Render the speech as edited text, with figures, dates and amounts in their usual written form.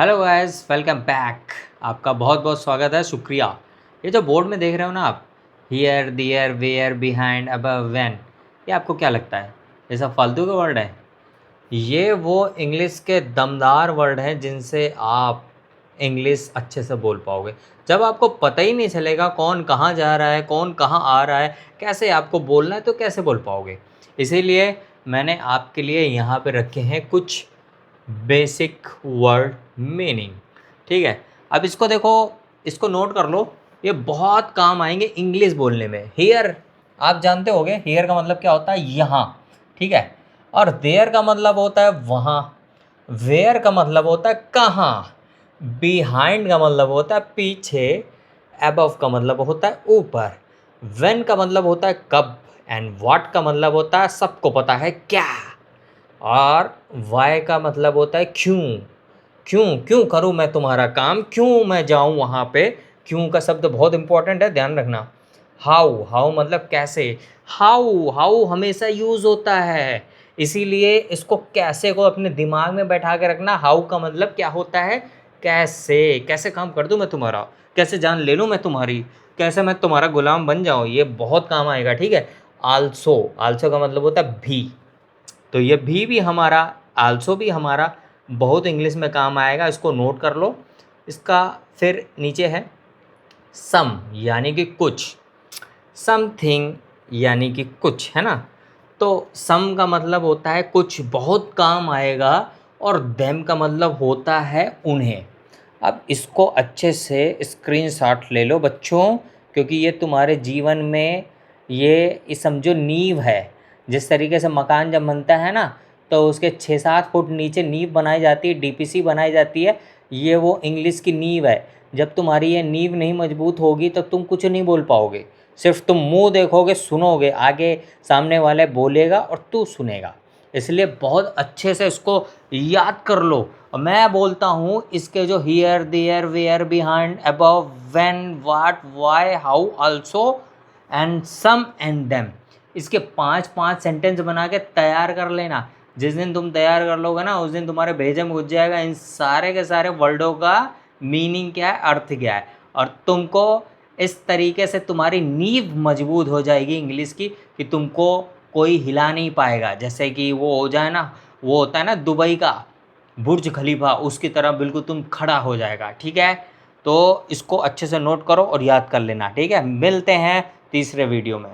Hello guys, welcome back. आपका बहुत बहुत स्वागत है, शुक्रिया। ये जो बोर्ड में देख रहे हो ना आप, here there where behind above when, ये आपको क्या लगता है? ये सब फालतू के वर्ड है? ये वो इंग्लिश के दमदार वर्ड हैं जिनसे आप इंग्लिश अच्छे से बोल पाओगे। जब आपको पता ही नहीं चलेगा कौन कहाँ जा रहा है, कौन कहाँ आ रहा है, कैसे आपको बोलना है, तो कैसे बोल पाओगे। इसीलिए मैंने आपके लिए यहाँ पे रखे हैं कुछ बेसिक वर्ड मीनिंग। ठीक है, अब इसको देखो, इसको नोट कर लो। ये बहुत काम आएंगे इंग्लिश बोलने में। हियर, आप जानते होगे हियर का मतलब क्या होता है? यहाँ। ठीक है, और देयर का मतलब होता है वहाँ। वेयर का मतलब होता है कहाँ। बिहाइंड का मतलब होता है पीछे। अबव का मतलब होता है ऊपर। व्हेन का मतलब होता है कब। एंड व्हाट का मतलब होता है सबको पता है क्या। और वाई का मतलब होता है क्यों। क्यों क्यों करूँ मैं तुम्हारा काम, क्यों मैं जाऊँ वहाँ पे। क्यों का शब्द बहुत इंपॉर्टेंट है, ध्यान रखना। हाउ, हाउ मतलब कैसे। हाउ, हाउ हमेशा यूज़ होता है, इसीलिए इसको कैसे को अपने दिमाग में बैठा के रखना। हाउ का मतलब क्या होता है? कैसे, कैसे काम कर दूँ मैं तुम्हारा, कैसे जान ले लूँ मैं तुम्हारी, कैसे मैं तुम्हारा गुलाम बन जाऊँ। ये बहुत काम आएगा। ठीक है, आल्सो, आल्सो का मतलब होता है भी। तो ये भी हमारा, आल्सो भी हमारा बहुत इंग्लिश में काम आएगा, इसको नोट कर लो। इसका फिर नीचे है सम, यानी कि कुछ। समथिंग यानी कि कुछ, है ना। तो सम का मतलब होता है कुछ बहुत काम आएगा, और देम का मतलब होता है उन्हें। अब इसको अच्छे से स्क्रीनशॉट ले लो बच्चों, क्योंकि ये तुम्हारे जीवन में ये समझो नींव है। जिस तरीके से मकान जब बनता है ना, तो उसके 6-7 फुट नीचे नींव बनाई जाती है, डीपीसी बनाई जाती है। ये वो इंग्लिश की नींव है। जब तुम्हारी ये नींव नहीं मजबूत होगी तो तुम कुछ नहीं बोल पाओगे। सिर्फ तुम मुंह देखोगे, सुनोगे, आगे सामने वाले बोलेगा और तू सुनेगा। इसलिए बहुत अच्छे से इसको याद कर लो। और मैं बोलता हूँ इसके जो here there where behind above when what why how also and some and them, इसके 5-5 सेंटेंस बना के तैयार कर लेना। जिस दिन तुम तैयार कर लोगे ना, उस दिन तुम्हारे भेजे में घुस जाएगा इन सारे के सारे वर्डों का मीनिंग क्या है, अर्थ क्या है। और तुमको इस तरीके से तुम्हारी नींव मजबूत हो जाएगी इंग्लिश की, कि तुमको कोई हिला नहीं पाएगा। जैसे कि वो हो जाए ना, वो होता है ना दुबई का बुर्ज खलीफा, उसकी तरह बिल्कुल तुम खड़ा हो जाएगा। ठीक है, तो इसको अच्छे से नोट करो और याद कर लेना। ठीक है, मिलते हैं तीसरे वीडियो में।